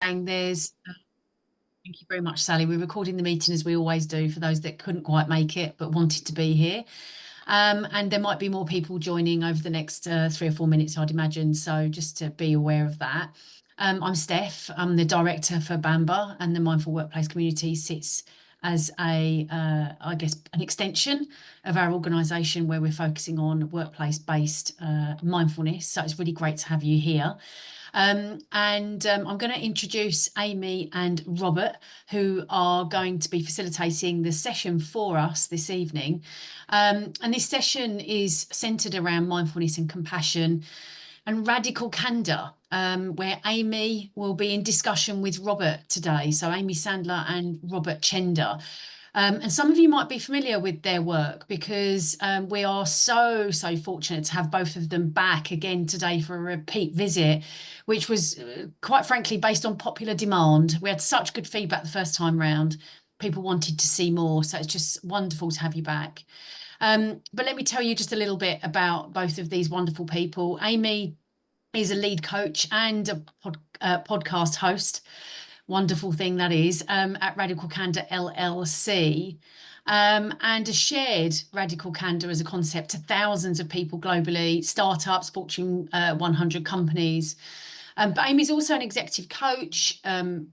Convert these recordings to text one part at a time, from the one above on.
there's thank you very much, Sally. We're recording the meeting as we always do for those that couldn't quite make it but wanted to be here. And there might be more people joining over the next 3 or 4 minutes, I'd imagine. So just to be aware of that. I'm Steph. I'm the director for Bamba, and the Mindful Workplace community sits as I guess, an extension of our organisation where we're focusing on workplace-based mindfulness. So it's really great to have you here. I'm going to introduce Amy and Robert, who are going to be facilitating the session for us this evening. And this session is centered around mindfulness and compassion and radical candor, where Amy will be in discussion with Robert today. So Amy Sandler and Robert Chender. And some of you might be familiar with their work because we are so fortunate to have both of them back again today for a repeat visit, which was quite frankly based on popular demand. We had such good feedback the first time round. People wanted to see more. So it's just wonderful to have you back. But let me tell you just a little bit about both of these wonderful people. Amy is a lead coach and a podcast host. Wonderful thing that is, at Radical Candor LLC, and has shared Radical Candor as a concept to thousands of people globally, startups, Fortune 100 companies. But Amy's also an executive coach,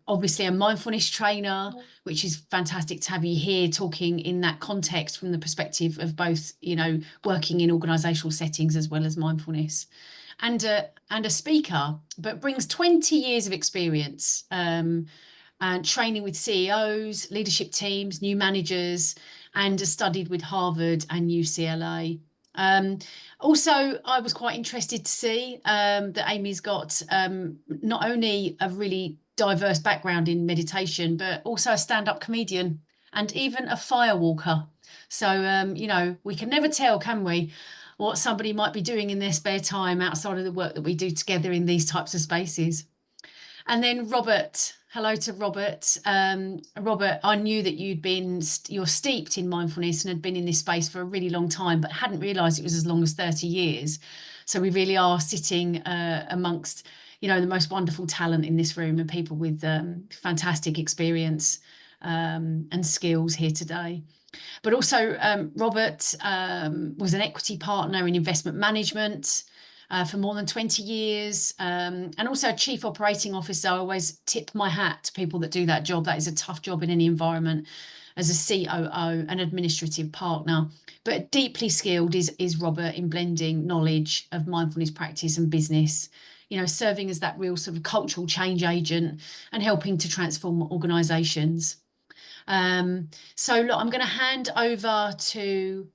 obviously a mindfulness trainer, which is fantastic to have you here talking in that context from the perspective of both, working in organisational settings as well as mindfulness. And a speaker, but brings 20 years of experience and training with CEOs, leadership teams, new managers, and has studied with Harvard and UCLA. Also, I was quite interested to see that Amy's got not only a really diverse background in meditation, but also a stand-up comedian and even a firewalker. So, we can never tell, can we, what somebody might be doing in their spare time outside of the work that we do together in these types of spaces. And then Robert, hello to Robert. Robert, I knew that you're steeped in mindfulness and had been in this space for a really long time, but hadn't realised it was as long as 30 years. So we really are sitting amongst, the most wonderful talent in this room and people with fantastic experience and skills here today. But also, Robert was an equity partner in investment management for more than 20 years, and also a chief operating officer. I always tip my hat to people that do that job. That is a tough job in any environment, as a COO, an administrative partner. But deeply skilled is Robert in blending knowledge of mindfulness practice and business, serving as that real sort of cultural change agent and helping to transform organisations. So look, I'm going to hand over to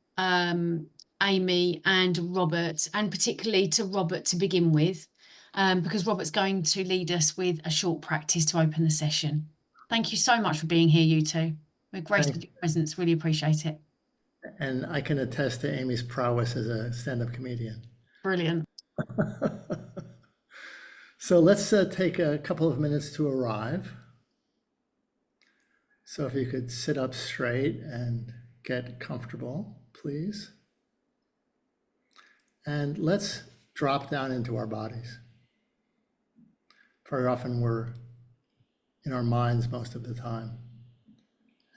Amy and Robert, and particularly to Robert to begin with, because Robert's going to lead us with a short practice to open the session. Thank you so much for being here, you two. We're grateful for your presence. Really appreciate it. And I can attest to Amy's prowess as a stand-up comedian. Brilliant. So let's take a couple of minutes to arrive. So if you could sit up straight and get comfortable, please. And let's drop down into our bodies. Very often we're in our minds most of the time,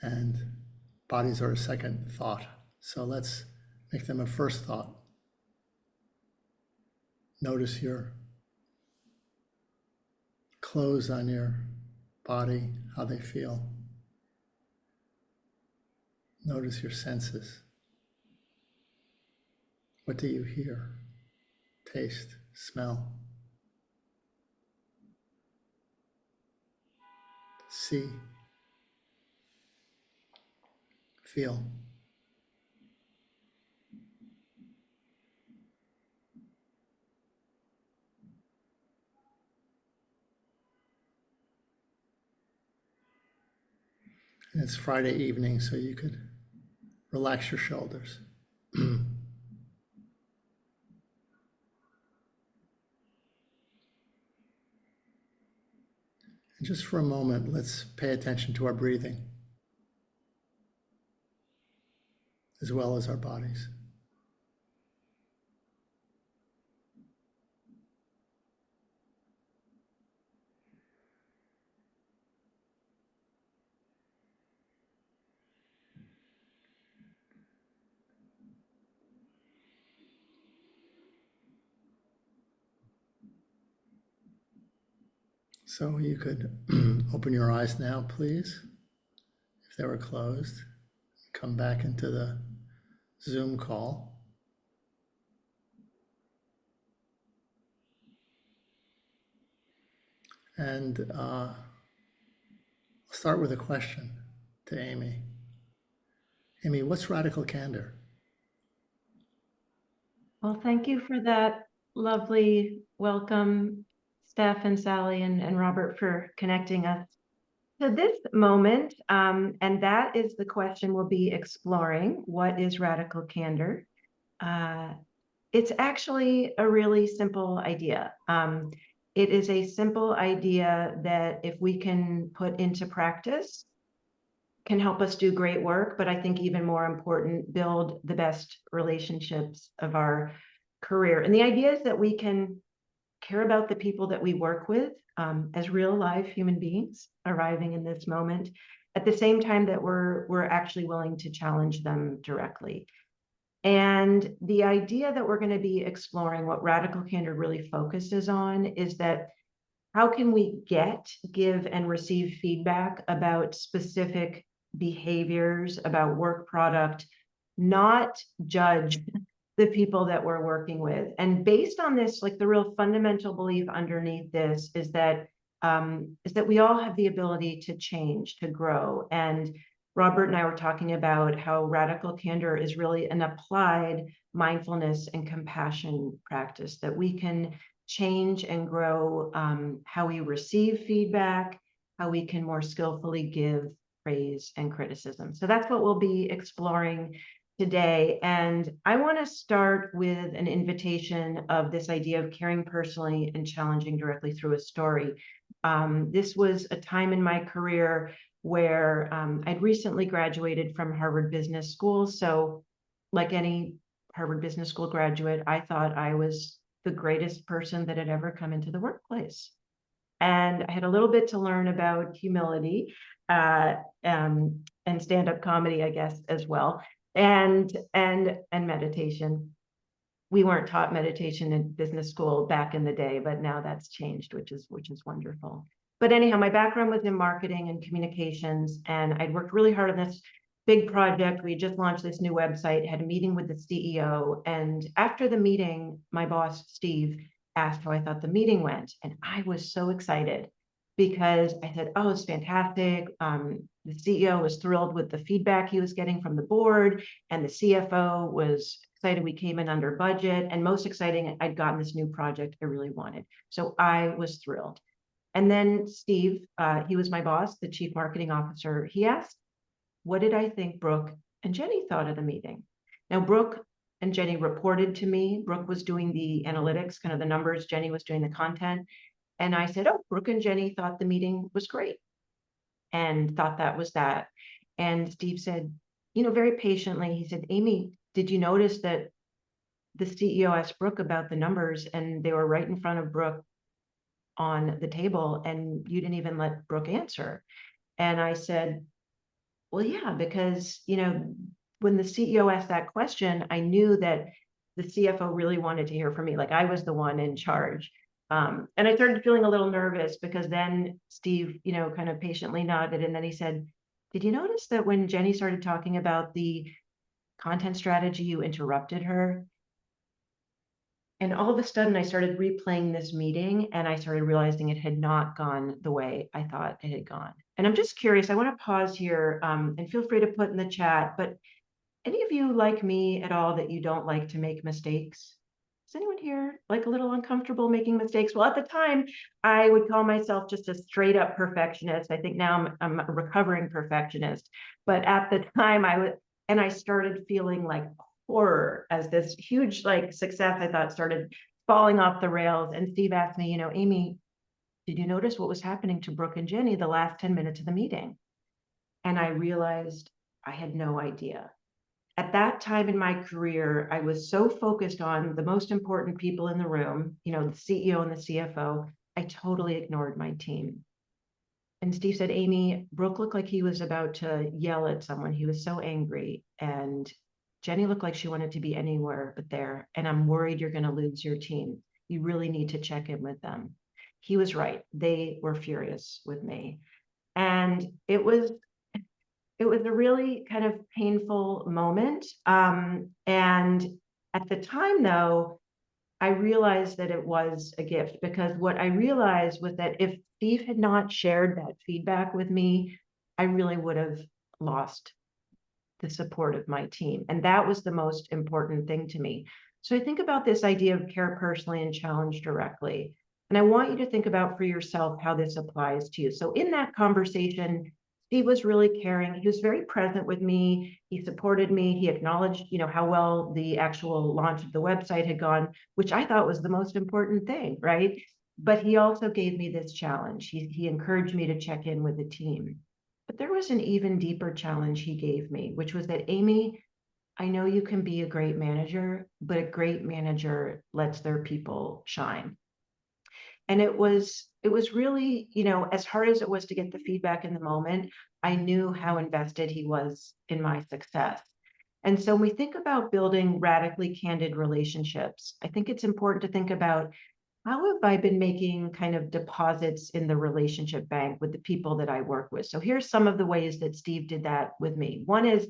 and bodies are a second thought. So let's make them a first thought. Notice your clothes on your body, how they feel. Notice your senses. What do you hear, taste, smell, see, feel? And it's Friday evening, so you could relax your shoulders. And just for a moment, let's pay attention to our breathing, as well as our bodies. So you could open your eyes now, please, if they were closed. Come back into the Zoom call. And I'll start with a question to Amy. Amy, what's radical candor? Well, thank you for that lovely welcome, Steph and Sally and Robert, for connecting us to this moment. And that is the question we'll be exploring. What is radical candor? It's actually a really simple idea. It is a simple idea that if we can put into practice, can help us do great work, but I think even more important, build the best relationships of our career. And the idea is that we can care about the people that we work with as real life human beings arriving in this moment, at the same time that we're actually willing to challenge them directly. And the idea that we're going to be exploring, what radical candor really focuses on, is that how can we give, and receive feedback about specific behaviors, about work product, not judge the people that we're working with. And based on this, like the real fundamental belief underneath this is that we all have the ability to change, to grow. And Robert and I were talking about how radical candor is really an applied mindfulness and compassion practice, that we can change and grow how we receive feedback, how we can more skillfully give praise and criticism. So that's what we'll be exploring today. And I want to start with an invitation of this idea of caring personally and challenging directly through a story. This was a time in my career where I'd recently graduated from Harvard Business School. So like any Harvard Business School graduate, I thought I was the greatest person that had ever come into the workplace. And I had a little bit to learn about humility and stand-up comedy, I guess, as well, and meditation. We weren't taught meditation in business school back in the day, but now that's changed, which is wonderful. But anyhow, my background was in marketing and communications, and I'd worked really hard on this big project. We just launched this new website, had a meeting with the CEO, and after the meeting, my boss, Steve, asked how I thought the meeting went, and I was so excited because I said, oh, it's fantastic. The CEO was thrilled with the feedback he was getting from the board, and the CFO was excited we came in under budget, and most exciting, I'd gotten this new project I really wanted. So I was thrilled. And then Steve, he was my boss, the chief marketing officer, he asked, what did I think Brooke and Jenny thought of the meeting? Now, Brooke and Jenny reported to me. Brooke was doing the analytics, kind of the numbers. Jenny was doing the content. And I said, oh, Brooke and Jenny thought the meeting was great and thought that was that. And Steve said, very patiently, he said, Amy, did you notice that the CEO asked Brooke about the numbers and they were right in front of Brooke on the table and you didn't even let Brooke answer? And I said, well, yeah, because, when the CEO asked that question, I knew that the CFO really wanted to hear from me. Like I was the one in charge. And I started feeling a little nervous because then Steve, kind of patiently nodded. And then he said, did you notice that when Jenny started talking about the content strategy, you interrupted her? And all of a sudden I started replaying this meeting and I started realizing it had not gone the way I thought it had gone. And I'm just curious, I want to pause here and feel free to put in the chat, but any of you like me at all that you don't like to make mistakes? Is anyone here like a little uncomfortable making mistakes? Well, at the time, I would call myself just a straight up perfectionist. I think now I'm a recovering perfectionist. But at the time I started feeling like horror as this huge like success I thought started falling off the rails. And Steve asked me, Amy, did you notice what was happening to Brooke and Jenny the last 10 minutes of the meeting? And I realized I had no idea. At that time in my career, I was so focused on the most important people in the room, the CEO and the CFO, I totally ignored my team. And Steve said, Amy, Brooke looked like he was about to yell at someone. He was so angry. And Jenny looked like she wanted to be anywhere but there. And I'm worried you're going to lose your team. You really need to check in with them. he was right. They were furious with me. And it was a really kind of painful moment. And at the time, though, I realized that it was a gift, because what I realized was that if Steve had not shared that feedback with me, I really would have lost the support of my team. And that was the most important thing to me. So I think about this idea of care personally and challenge directly. And I want you to think about for yourself how this applies to you. So in that conversation, Steve was really caring. He was very present with me. He supported me. He acknowledged, how well the actual launch of the website had gone, which I thought was the most important thing, right? But he also gave me this challenge. He encouraged me to check in with the team. But there was an even deeper challenge he gave me, which was that, Amy, I know you can be a great manager, but a great manager lets their people shine. And it was really, as hard as it was to get the feedback in the moment, I knew how invested he was in my success. And so when we think about building radically candid relationships, I think it's important to think about, how have I been making kind of deposits in the relationship bank with the people that I work with? So here's some of the ways that Steve did that with me. One is,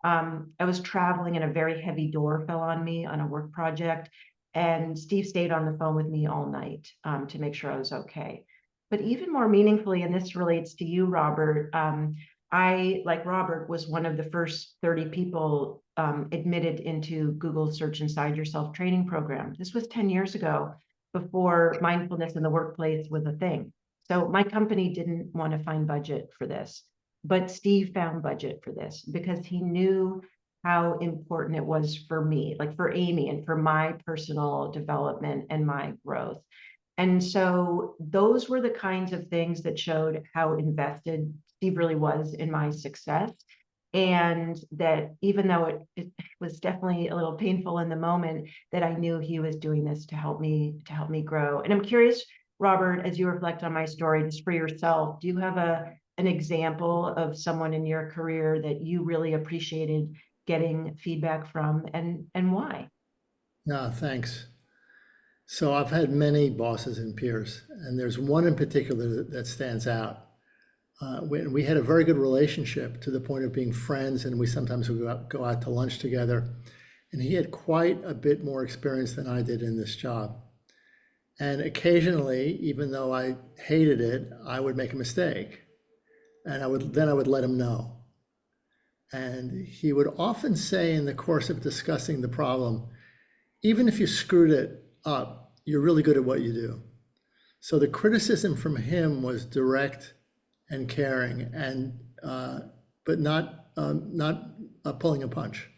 I was traveling and a very heavy door fell on me on a work project. And Steve stayed on the phone with me all night to make sure I was okay. But even more meaningfully, and this relates to you, Robert, I, like Robert, was one of the first 30 people admitted into Google's Search Inside Yourself training program. This was 10 years ago, before mindfulness in the workplace was a thing. So my company didn't want to find budget for this, but Steve found budget for this because he knew how important it was for me, like for Amy, and for my personal development and my growth. And so those were the kinds of things that showed how invested Steve really was in my success. And that even though it was definitely a little painful in the moment, that I knew he was doing this to help me grow. And I'm curious, Robert, as you reflect on my story, just for yourself, do you have an example of someone in your career that you really appreciated getting feedback from, and why? Yeah, thanks. So I've had many bosses and peers, and there's one in particular that stands out. We had a very good relationship to the point of being friends, and we sometimes would go out to lunch together. And he had quite a bit more experience than I did in this job. And occasionally, even though I hated it, I would make a mistake, and I would let him know. And he would often say, in the course of discussing the problem, even if you screwed it up, you're really good at what you do. So the criticism from him was direct and caring, and but not pulling a punch.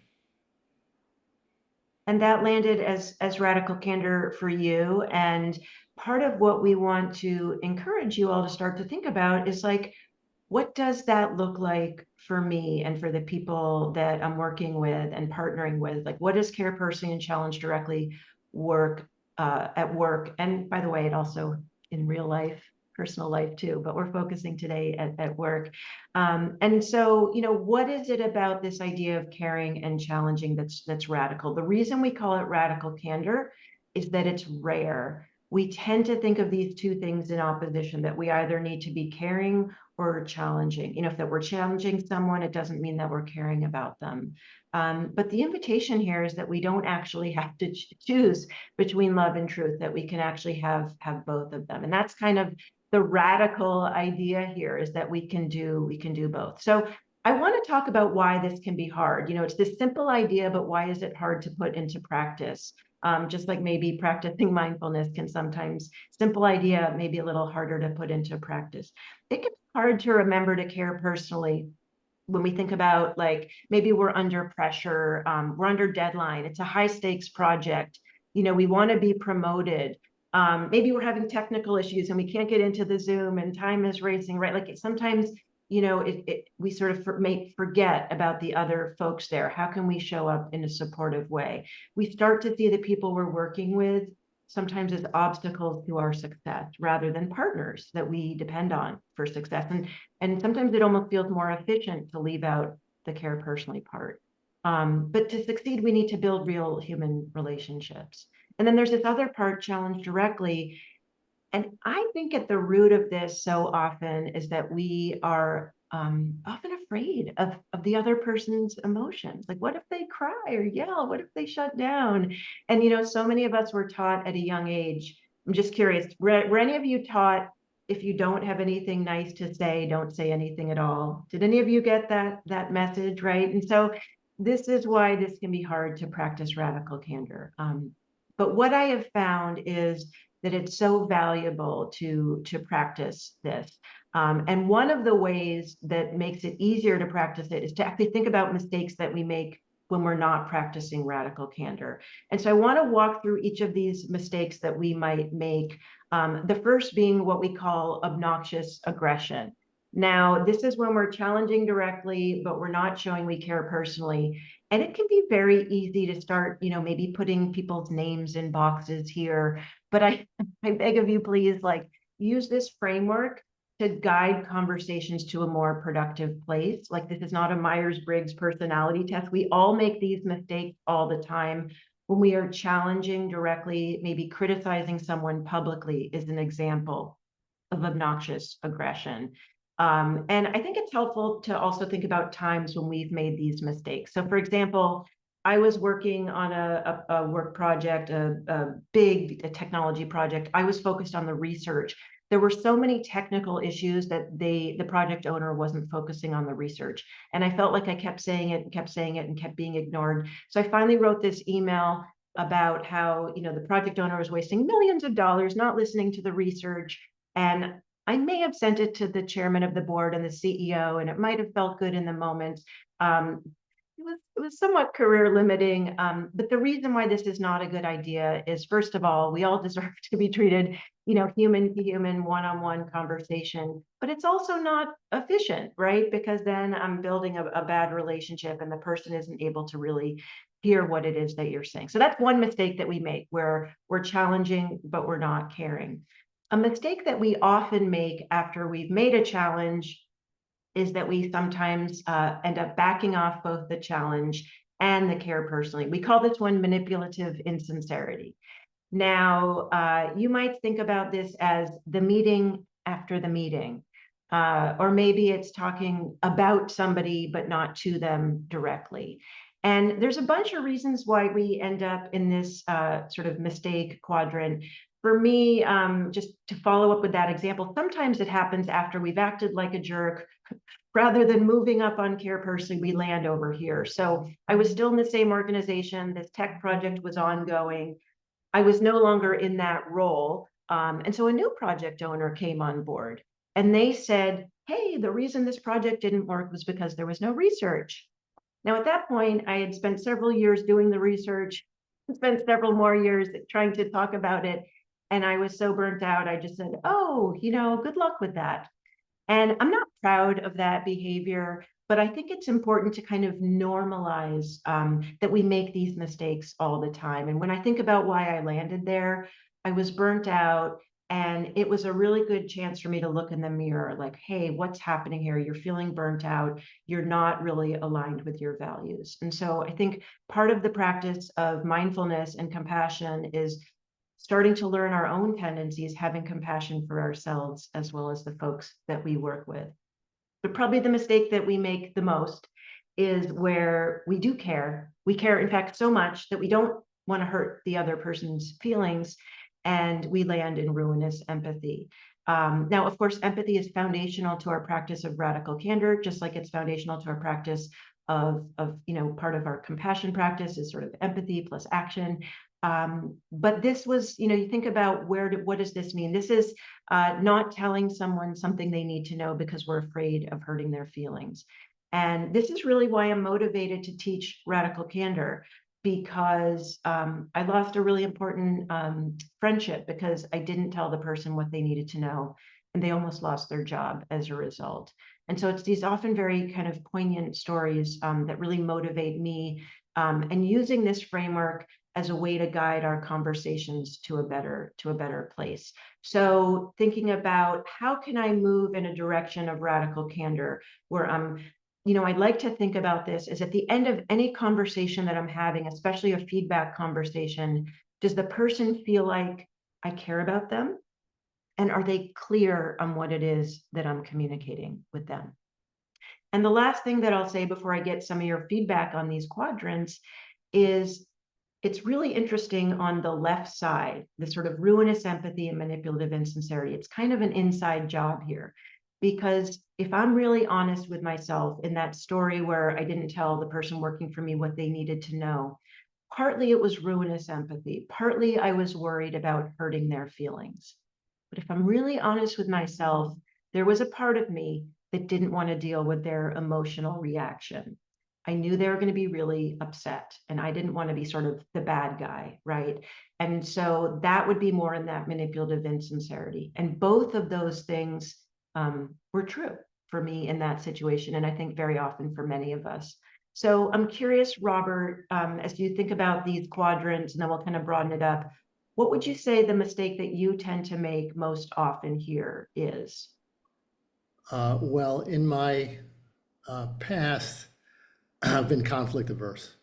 And that landed as radical candor for you. And part of what we want to encourage you all to start to think about is, like, what does that look like for me and for the people that I'm working with and partnering with? Like, what does care personally and challenge directly work at work? And by the way, it also in real life, personal life too, but we're focusing today at work. And so, what is it about this idea of caring and challenging that's radical? The reason we call it radical candor is that it's rare. We tend to think of these two things in opposition, that we either need to be caring or challenging. If that we're challenging someone, it doesn't mean that we're caring about them. But the invitation here is that we don't actually have to choose between love and truth, that we can actually have both of them. And that's kind of the radical idea here, is that we can do both. So I want to talk about why this can be hard. It's this simple idea, but why is it hard to put into practice? Just like maybe practicing mindfulness can sometimes, simple idea, maybe a little harder to put into practice. It can be hard to remember to care personally when we think about, like, maybe we're under pressure, we're under deadline, it's a high stakes project, we want to be promoted. Maybe we're having technical issues and we can't get into the Zoom and time is racing, right? Like sometimes, we sort of may forget about the other folks there. How can we show up in a supportive way? We start to see the people we're working with sometimes as obstacles to our success rather than partners that we depend on for success. And sometimes it almost feels more efficient to leave out the care personally part. But to succeed, we need to build real human relationships. And then there's this other part, challenge directly. And I think at the root of this so often is that we are often afraid of the other person's emotions. Like, what if they cry or yell? What if they shut down? And, so many of us were taught at a young age. I'm just curious, were any of you taught if you don't have anything nice to say, don't say anything at all? Did any of you get that message, right? And so this is why this can be hard to practice radical candor. But what I have found is that it's so valuable to practice this. And one of the ways that makes it easier to practice it is to actually think about mistakes that we make when we're not practicing radical candor. And so I want to walk through each of these mistakes that we might make. The first being what we call obnoxious aggression. Now, this is when we're challenging directly, but we're not showing we care personally. And it can be very easy to start, maybe putting people's names in boxes here. But I beg of you, please, like, use this framework to guide conversations to a more productive place. Like, this is not a Myers-Briggs personality test. We all make these mistakes all the time. When we are challenging directly, maybe criticizing someone publicly is an example of obnoxious aggression. And I think it's helpful to also think about times when we've made these mistakes. So for example, I was working on a work project, a big technology project. I was focused on the research. There were so many technical issues that the project owner wasn't focusing on the research. And I felt like I kept saying it and kept saying it and kept being ignored. So I finally wrote this email about how, the project owner was wasting millions of dollars, not listening to the research. And I may have sent it to the chairman of the board and the CEO, and it might have felt good in the moment. It was somewhat career limiting, but the reason why this is not a good idea is, first of all, we all deserve to be treated, human to human, one-on-one conversation, but it's also not efficient, right? Because then I'm building a bad relationship and the person isn't able to really hear what it is that you're saying. So that's one mistake that we make, where we're challenging, but we're not caring. A mistake that we often make after we've made a challenge is that we sometimes end up backing off both the challenge and the care personally. We call this one manipulative insincerity. Now, you might think about this as the meeting after the meeting, or maybe it's talking about somebody but not to them directly. And there's a bunch of reasons why we end up in this sort of mistake quadrant. For me, just to follow up with that example, sometimes it happens after we've acted like a jerk. Rather than moving up on care personally, we land over here. So I was still in the same organization. This tech project was ongoing. I was no longer in that role. And so a new project owner came on board and they said, hey, the reason this project didn't work was because there was no research. Now, at that point, I had spent several years doing the research, spent several more years trying to talk about it. And I was so burnt out, I just said, oh, good luck with that. And I'm not proud of that behavior, but I think it's important to kind of normalize that we make these mistakes all the time. And when I think about why I landed there, I was burnt out. And it was a really good chance for me to look in the mirror like, hey, what's happening here? You're feeling burnt out. You're not really aligned with your values. And so I think part of the practice of mindfulness and compassion is starting to learn our own tendencies, having compassion for ourselves as well as the folks that we work with. But probably the mistake that we make the most is where we do care. We care, in fact, so much that we don't want to hurt the other person's feelings, and we land in ruinous empathy. Now, of course, empathy is foundational to our practice of radical candor, just like it's foundational to our practice of part of our compassion practice is sort of empathy plus action. But this was, you think about what does this mean? This is not telling someone something they need to know because we're afraid of hurting their feelings. And this is really why I'm motivated to teach radical candor, because I lost a really important friendship because I didn't tell the person what they needed to know, and they almost lost their job as a result. And so it's these often very kind of poignant stories that really motivate me, and using this framework as a way to guide our conversations to a better place. So thinking about how can I move in a direction of radical candor where I'd like to think about this is at the end of any conversation that I'm having, especially a feedback conversation, does the person feel like I care about them? And are they clear on what it is that I'm communicating with them? And the last thing that I'll say before I get some of your feedback on these quadrants is it's really interesting on the left side, the sort of ruinous empathy and manipulative insincerity. It's kind of an inside job here, because if I'm really honest with myself in that story where I didn't tell the person working for me what they needed to know, partly it was ruinous empathy, partly I was worried about hurting their feelings. But if I'm really honest with myself, there was a part of me that didn't want to deal with their emotional reaction. I knew they were going to be really upset, and I didn't want to be sort of the bad guy, right? And so that would be more in that manipulative insincerity. And both of those things were true for me in that situation, and I think very often for many of us. So I'm curious, Robert, as you think about these quadrants, and then we'll kind of broaden it up, what would you say the mistake that you tend to make most often here is? Well, in my past, I've been conflict averse.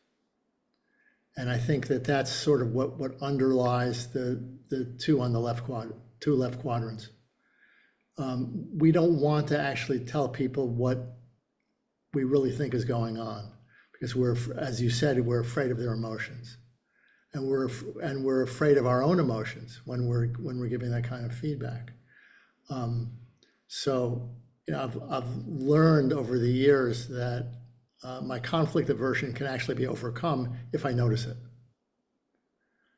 And I think that that's sort of what underlies the two on the two left quadrants. We don't want to actually tell people what we really think is going on, because as you said, we're afraid of their emotions, and we're afraid of our own emotions when we're giving that kind of feedback. So I've learned over the years that my conflict aversion can actually be overcome if I notice it,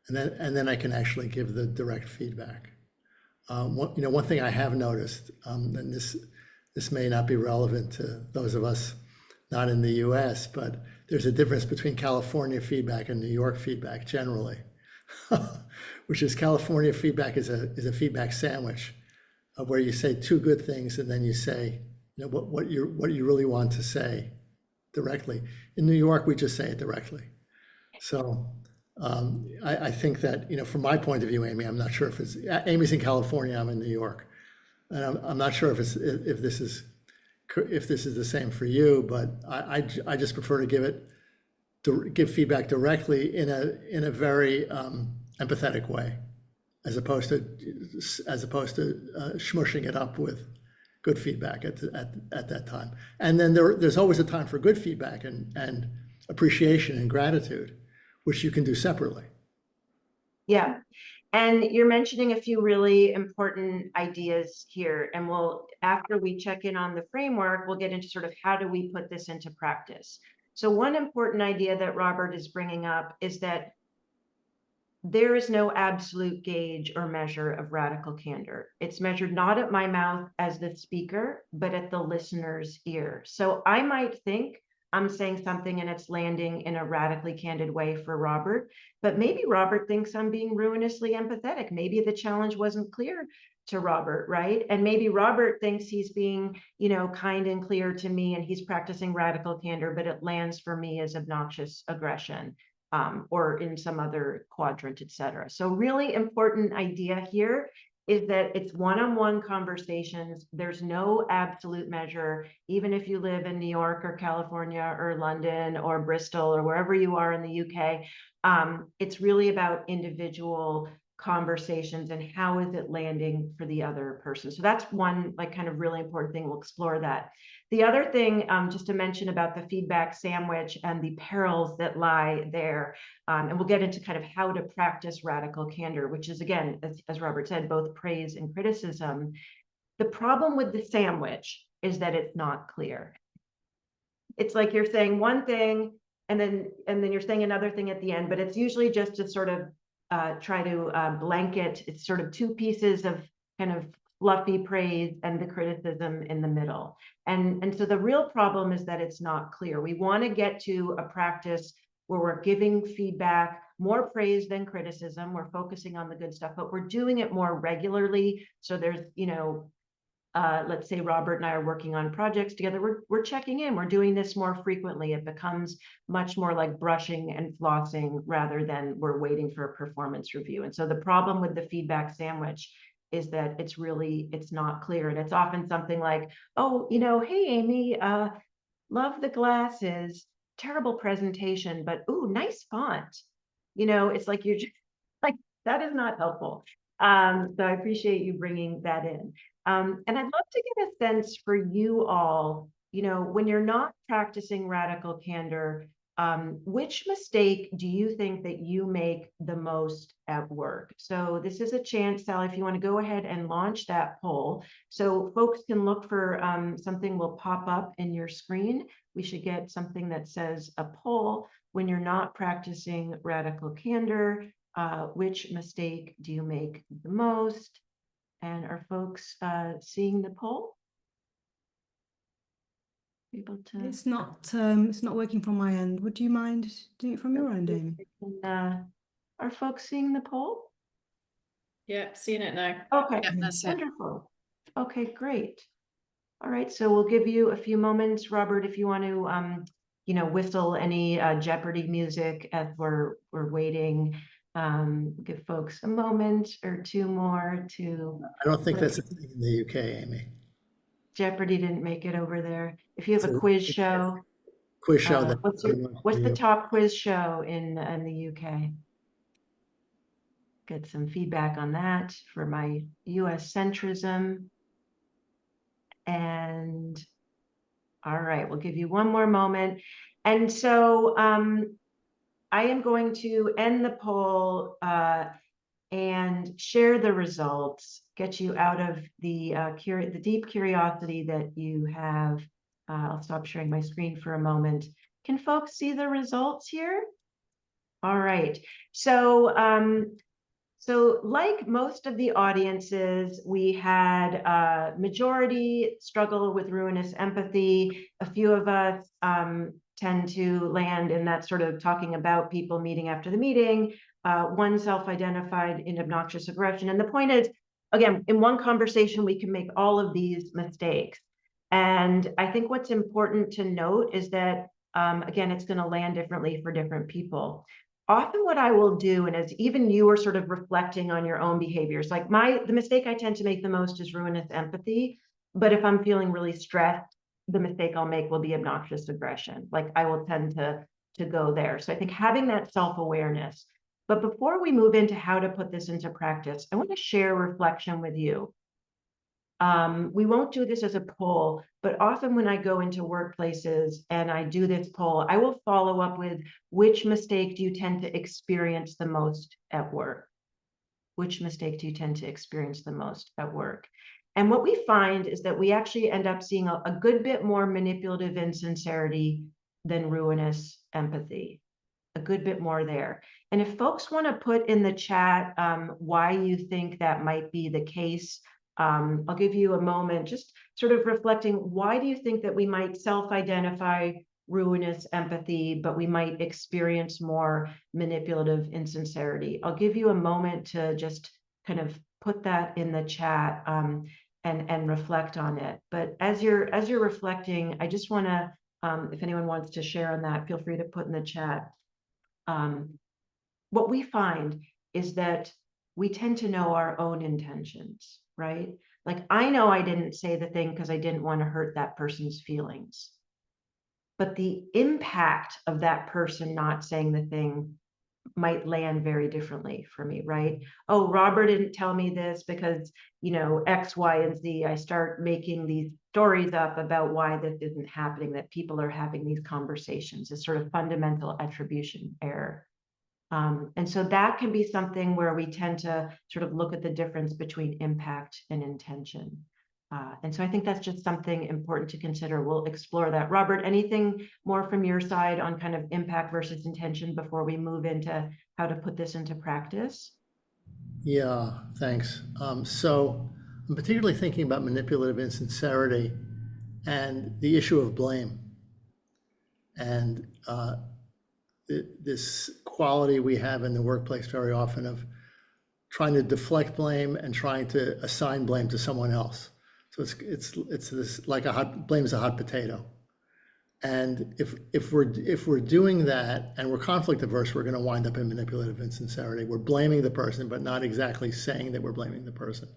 and then I can actually give the direct feedback. One thing I have noticed, and this may not be relevant to those of us not in the U.S., but there's a difference between California feedback and New York feedback generally, which is California feedback is a feedback sandwich, where you say two good things and then you say what you really want to say directly. In New York, we just say it directly. So I think that from my point of view, Amy, I'm not sure if Amy's in California, I'm in New York, and I'm not sure if this is the same for you, but I just prefer to give feedback directly in a very empathetic way, as opposed to smushing it up with good feedback at that time. And then there's always a time for good feedback and appreciation and gratitude, which you can do separately. Yeah. And you're mentioning a few really important ideas here. And after we check in on the framework, we'll get into sort of how do we put this into practice. So one important idea that Robert is bringing up is that there is no absolute gauge or measure of radical candor. It's measured not at my mouth as the speaker, but at the listener's ear. So I might think I'm saying something and it's landing in a radically candid way for Robert, but maybe Robert thinks I'm being ruinously empathetic. Maybe the challenge wasn't clear to Robert, right? And maybe Robert thinks he's being, kind and clear to me and he's practicing radical candor, but it lands for me as obnoxious aggression. Or in some other quadrant, et cetera. So really important idea here is that it's one-on-one conversations. There's no absolute measure, even if you live in New York or California or London or Bristol or wherever you are in the UK. It's really about individual conversations and how is it landing for the other person. So that's one kind of really important thing. We'll explore that. The other thing, just to mention about the feedback sandwich and the perils that lie there, and we'll get into kind of how to practice radical candor, which is, again, as Robert said, both praise and criticism. The problem with the sandwich is that it's not clear. It's like you're saying one thing and then you're saying another thing at the end, but it's usually just to sort of try to blanket. It's sort of two pieces of kind of fluffy praise and the criticism in the middle. And so the real problem is that it's not clear. We want to get to a practice where we're giving feedback, more praise than criticism. We're focusing on the good stuff, but we're doing it more regularly. So there's, let's say Robert and I are working on projects together. We're checking in. We're doing this more frequently. It becomes much more like brushing and flossing rather than we're waiting for a performance review. And so the problem with the feedback sandwich is that it's not clear. And it's often something like, oh, hey, Amy, love the glasses, terrible presentation, but ooh, nice font. It's like you're just like, that is not helpful. So I appreciate you bringing that in. And I'd love to get a sense for you all, when you're not practicing radical candor, which mistake do you think that you make the most at work? So this is a chance, Sally, if you want to go ahead and launch that poll. So folks can look for something will pop up in your screen. We should get something that says a poll when you're not practicing radical candor. Which mistake do you make the most? And are folks seeing the poll? Able to? It's not working from my end. Would you mind doing it from your end, Amy? Are folks seeing the poll? Yeah, seeing it now. Okay, Yeah, that's it. wonderful. Okay, great. All right, so we'll give you a few moments, Robert, if you want to, whistle any Jeopardy music as we're waiting. Give folks a moment or two more to. I don't think that's a thing in the UK, Amy. Jeopardy didn't make it over there. If you have It's a quiz show, quiz show that. what's the top quiz show in the UK? Get some feedback on that for my US centrism. And all right, we'll give you one more moment. And so I am going to end the poll and share the results, get you out of the deep curiosity that you have. I'll stop sharing my screen for a moment. Can folks see the results here? All right. So so like most of the audiences, we had a majority struggle with ruinous empathy. A few of us tend to land in that sort of talking about people meeting after the meeting. One self-identified in obnoxious aggression. And the point is, again, in one conversation, we can make all of these mistakes. And I think what's important to note is that, again, it's going to land differently for different people. Often what I will do, and as even you are sort of reflecting on your own behaviors, like the mistake I tend to make the most is ruinous empathy. But if I'm feeling really stressed, the mistake I'll make will be obnoxious aggression. Like I will tend to go there. So I think having that self-awareness. But before we move into how to put this into practice, I want to share reflection with you. We won't do this as a poll, but often when I go into workplaces and I do this poll, I will follow up with which mistake do you tend to experience the most at work? Which mistake do you tend to experience the most at work? And what we find is that we actually end up seeing a good bit more manipulative insincerity than ruinous empathy. A good bit more there. And if folks want to put in the chat why you think that might be the case, I'll give you a moment, just sort of reflecting, why do you think that we might self-identify ruinous empathy, but we might experience more manipulative insincerity? I'll give you a moment to just kind of put that in the chat and reflect on it. But as you're reflecting, I just want to, if anyone wants to share on that, feel free to put in the chat. What we find is that we tend to know our own intentions, right? Like I know I didn't say the thing because I didn't want to hurt that person's feelings. But the impact of that person not saying the thing might land very differently for me, right? Oh, Robert didn't tell me this because, X, Y, and Z. I start making these stories up about why this isn't happening, that people are having these conversations, this sort of fundamental attribution error. And so that can be something where we tend to sort of look at the difference between impact and intention. And so I think that's just something important to consider. We'll explore that. Robert, anything more from your side on kind of impact versus intention before we move into how to put this into practice? Yeah, thanks. So I'm particularly thinking about manipulative insincerity and the issue of blame. And this quality we have in the workplace very often of trying to deflect blame and trying to assign blame to someone else. So it's this like blame is a hot potato. And if we're doing that and we're conflict averse, we're going to wind up in manipulative insincerity. We're blaming the person, but not exactly saying that we're blaming the person.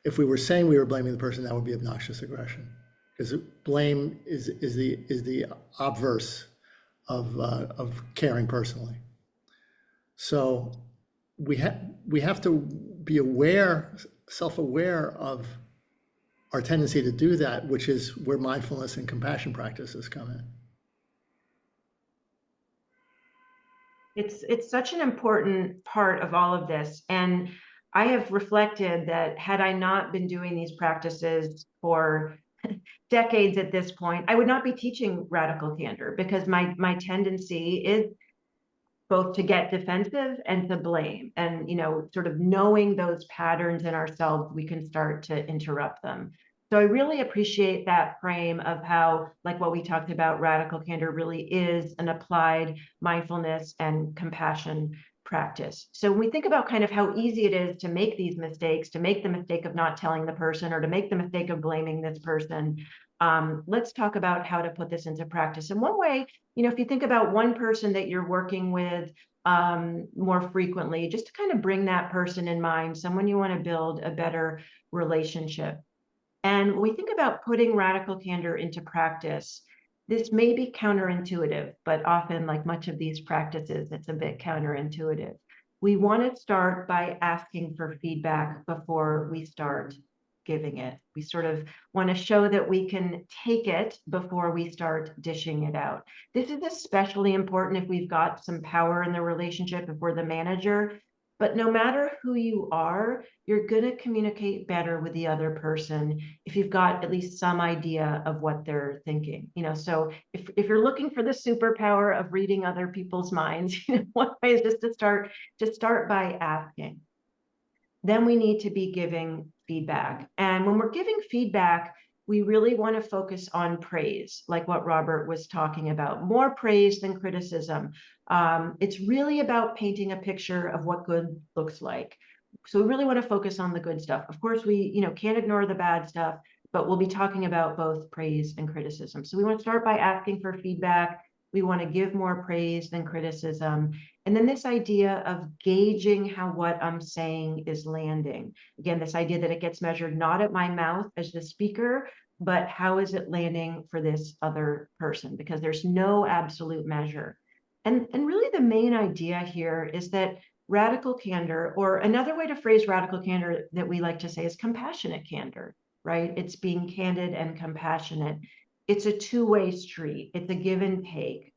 If we were saying we were blaming the person, that would be obnoxious aggression, because blame is the obverse of caring personally. So we have to be aware, self-aware of our tendency to do that, which is where mindfulness and compassion practices come in. It's such an important part of all of this. And I have reflected that had I not been doing these practices for decades at this point, I would not be teaching radical candor, because my tendency is both to get defensive and to blame. And, sort of knowing those patterns in ourselves, we can start to interrupt them. So I really appreciate that frame of how, like what we talked about, radical candor really is an applied mindfulness and compassion practice. So when we think about kind of how easy it is to make these mistakes, to make the mistake of not telling the person, or to make the mistake of blaming this person, let's talk about how to put this into practice. And one way, if you think about one person that you're working with more frequently, just to kind of bring that person in mind, someone you want to build a better relationship. And when we think about putting radical candor into practice, this may be counterintuitive, but often, like much of these practices, it's a bit counterintuitive. We want to start by asking for feedback before we start giving it. We sort of want to show that we can take it before we start dishing it out. This is especially important if we've got some power in the relationship, if we're the manager. But no matter who you are, you're going to communicate better with the other person if you've got at least some idea of what they're thinking. So if you're looking for the superpower of reading other people's minds, one way is just to start by asking. Then we need to be giving feedback. And when we're giving feedback, we really want to focus on praise, like what Robert was talking about, more praise than criticism. It's really about painting a picture of what good looks like. So we really want to focus on the good stuff. Of course, we can't ignore the bad stuff, but we'll be talking about both praise and criticism. So we want to start by asking for feedback. We want to give more praise than criticism. And then this idea of gauging how what I'm saying is landing. Again, this idea that it gets measured not at my mouth as the speaker, but how is it landing for this other person? Because there's no absolute measure. And really the main idea here is that radical candor, or another way to phrase radical candor that we like to say, is compassionate candor, right? It's being candid and compassionate. It's a two-way street. It's a give and take.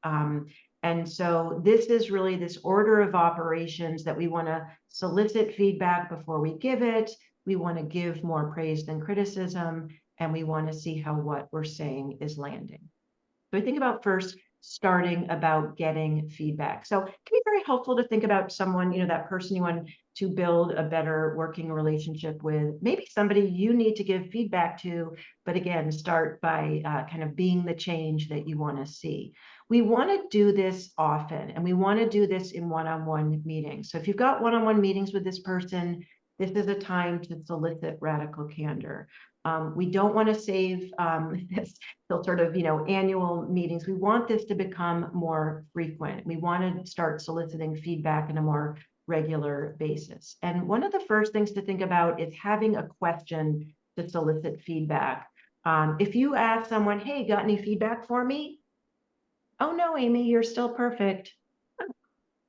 And so this is really this order of operations that we want to solicit feedback before we give it. We want to give more praise than criticism, and we want to see how what we're saying is landing. So I think about first starting about getting feedback. So it can be very helpful to think about someone, that person you want to build a better working relationship with, maybe somebody you need to give feedback to, but again, start by kind of being the change that you want to see. We want to do this often, and we want to do this in one-on-one meetings. So if you've got one-on-one meetings with this person, this is a time to solicit radical candor. We don't want to save this till sort of, annual meetings. We want this to become more frequent. We want to start soliciting feedback on a more regular basis. And one of the first things to think about is having a question to solicit feedback. If you ask someone, hey, got any feedback for me? Oh, no, Amy, you're still perfect. Oh,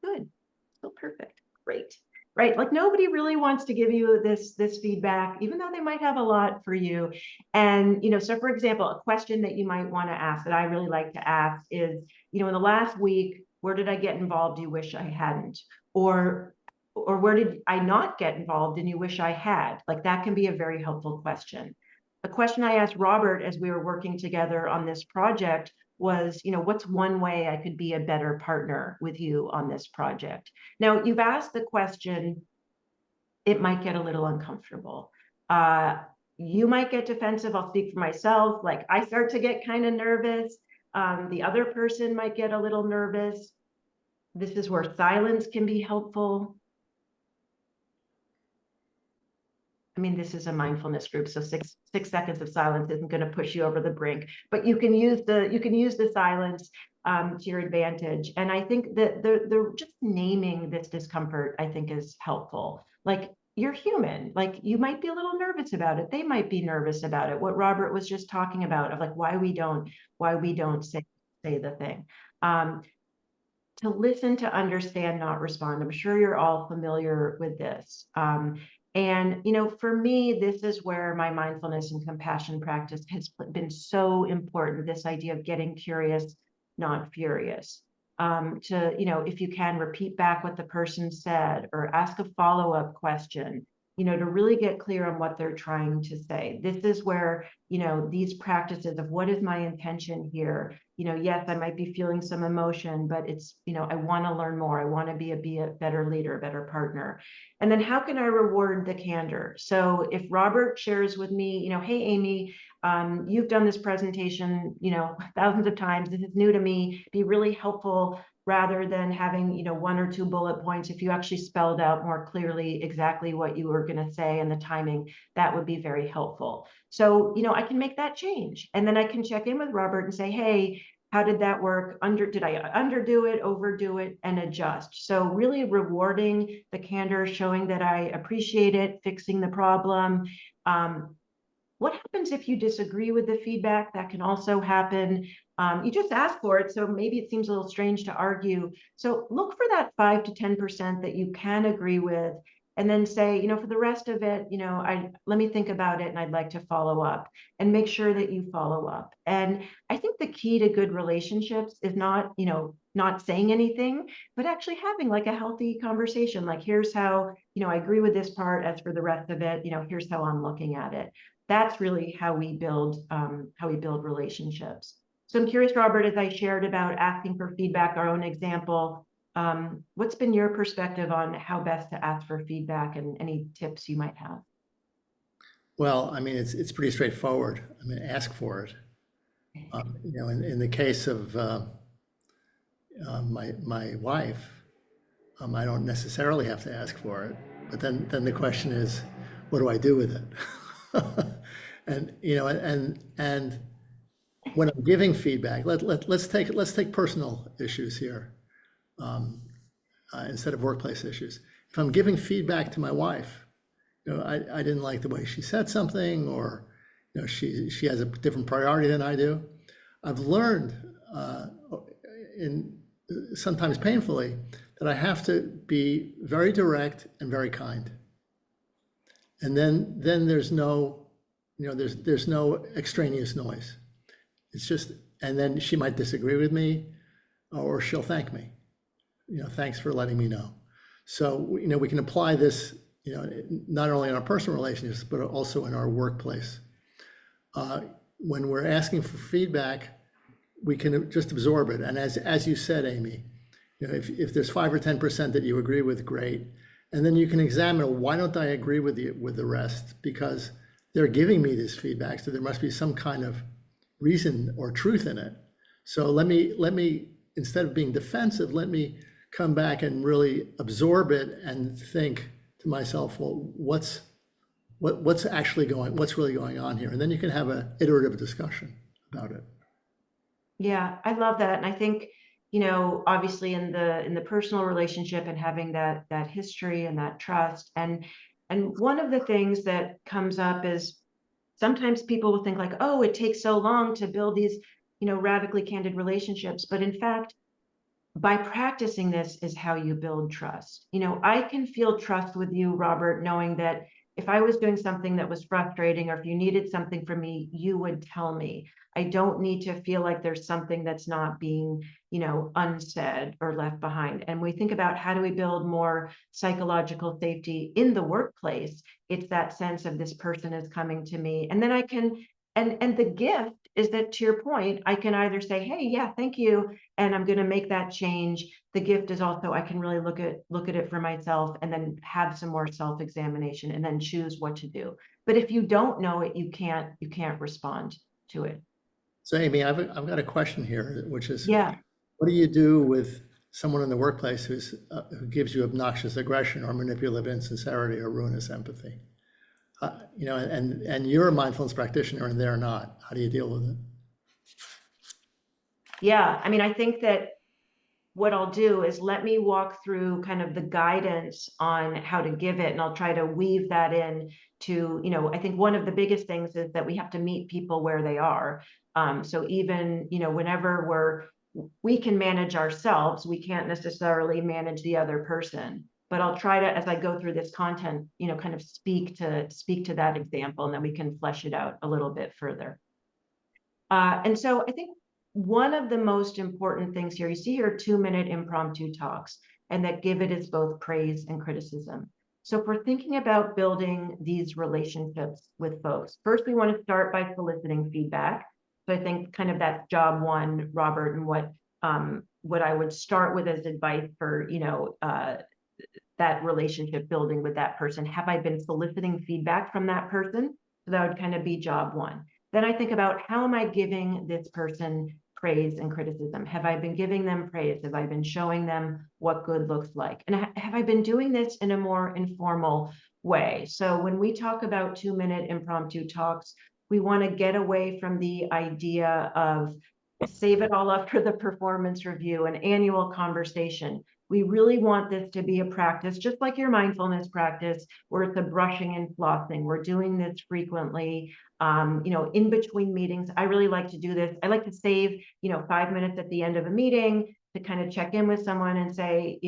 good, still perfect, great. Right, like nobody really wants to give you this feedback, even though they might have a lot for you. And so for example, a question that you might want to ask, that I really like to ask, is, in the last week, where did I get involved you wish I hadn't? Or where did I not get involved and you wish I had? Like that can be a very helpful question. A question I asked Robert as we were working together on this project was, what's one way I could be a better partner with you on this project? Now, you've asked the question, it might get a little uncomfortable. You might get defensive. I'll speak for myself. Like I start to get kind of nervous. The other person might get a little nervous. This is where silence can be helpful. I mean, this is a mindfulness group, so six seconds of silence isn't going to push you over the brink, but you can use the silence to your advantage. And I think that the just naming this discomfort, I think, is helpful. Like you're human, like you might be a little nervous about it. They might be nervous about it. What Robert was just talking about of like why we don't say the thing. To listen, to understand, not respond. I'm sure you're all familiar with this. And, for me, this is where my mindfulness and compassion practice has been so important. This idea of getting curious, not furious. If you can, repeat back what the person said or ask a follow-up question, to really get clear on what they're trying to say. This is where, these practices of what is my intention here? Yes, I might be feeling some emotion, but it's, I want to learn more. I want to be a better leader, a better partner. And then how can I reward the candor? So if Robert shares with me, hey, Amy, you've done this presentation, thousands of times. This is new to me. Be really helpful rather than having, one or two bullet points. If you actually spelled out more clearly exactly what you were going to say and the timing, that would be very helpful. So, I can make that change. And then I can check in with Robert and say, hey, how did that work? Did I underdo it, overdo it, and adjust? So really rewarding the candor, showing that I appreciate it, fixing the problem. What happens if you disagree with the feedback? That can also happen. You just ask for it, so maybe it seems a little strange to argue. So look for that 5 to 10% that you can agree with, and then say, for the rest of it, let me think about it, and I'd like to follow up, and make sure that you follow up. And I think the key to good relationships is not, not saying anything, but actually having like a healthy conversation. Like, here's how, I agree with this part. As for the rest of it, here's how I'm looking at it. That's really how we build relationships. So I'm curious, Robert, as I shared about asking for feedback, our own example, what's been your perspective on how best to ask for feedback and any tips you might have? Well, I mean, it's pretty straightforward. I mean, ask for it. In the case of my wife, I don't necessarily have to ask for it, but then the question is, what do I do with it? And when I'm giving feedback, let's take personal issues here instead of workplace issues. If I'm giving feedback to my wife, I didn't like the way she said something, or she has a different priority than I do. I've learned, sometimes painfully, that I have to be very direct and very kind. And then there's no, there's no extraneous noise. It's just, and then she might disagree with me, or she'll thank me. Thanks for letting me know. So, we can apply this, not only in our personal relationships, but also in our workplace. When we're asking for feedback, we can just absorb it. And as you said, Amy, if there's 5 or 10% that you agree with, great. And then you can examine, why don't I agree with the rest? Because they're giving me this feedback, so there must be some kind of reason or truth in it. So let me instead of being defensive, let me come back and really absorb it and think to myself, well, what's really going on here? And then you can have an iterative discussion about it. Yeah, I love that. And I think, obviously in the personal relationship and having that history and that trust. And one of the things that comes up is sometimes people will think like, oh, it takes so long to build these, radically candid relationships. But in fact, by practicing this is how you build trust. I can feel trust with you, Robert, knowing that if I was doing something that was frustrating, or if you needed something from me, you would tell me. I don't need to feel like there's something that's not being, unsaid or left behind. And we think about, how do we build more psychological safety in the workplace? It's that sense of, this person is coming to me. And then I can, and the gift is that, to your point, I can either say, hey, yeah, thank you, and I'm going to make that change. The gift is also, I can really look at it for myself, and then have some more self-examination, and then choose what to do. But if you don't know it, you can't respond to it. So, Amy, I've got a question here, which is, Yeah. what do you do with someone in the workplace who gives you obnoxious aggression, or manipulative insincerity, or ruinous empathy? And you're a mindfulness practitioner and they're not. How do you deal with it? Yeah, I mean, I think that what I'll do is, let me walk through kind of the guidance on how to give it, and I'll try to weave that in to, I think one of the biggest things is that we have to meet people where they are. So even, whenever we can manage ourselves, we can't necessarily manage the other person. but I'll try to, as I go through this content, kind of speak to that example, and then we can flesh it out a little bit further. And so I think one of the most important things here, you see here 2-minute impromptu talks, and that give it is both praise and criticism. So if we're thinking about building these relationships with folks, first we want to start by soliciting feedback. So I think kind of that's job one, Robert, and what I would start with as advice for, that relationship building with that person. Have I been soliciting feedback from that person? So that would kind of be job one. Then I think about, how am I giving this person praise and criticism? Have I been giving them praise? Have I been showing them what good looks like? And have I been doing this in a more informal way? So when we talk about 2-minute impromptu talks, we want to get away from the idea of save it all up for the performance review, an annual conversation. We really want this to be a practice, just like your mindfulness practice, where it's a brushing and flossing. We're doing this frequently, in between meetings. I really like to do this. I like to save, 5 minutes at the end of a meeting to kind of check in with someone and say,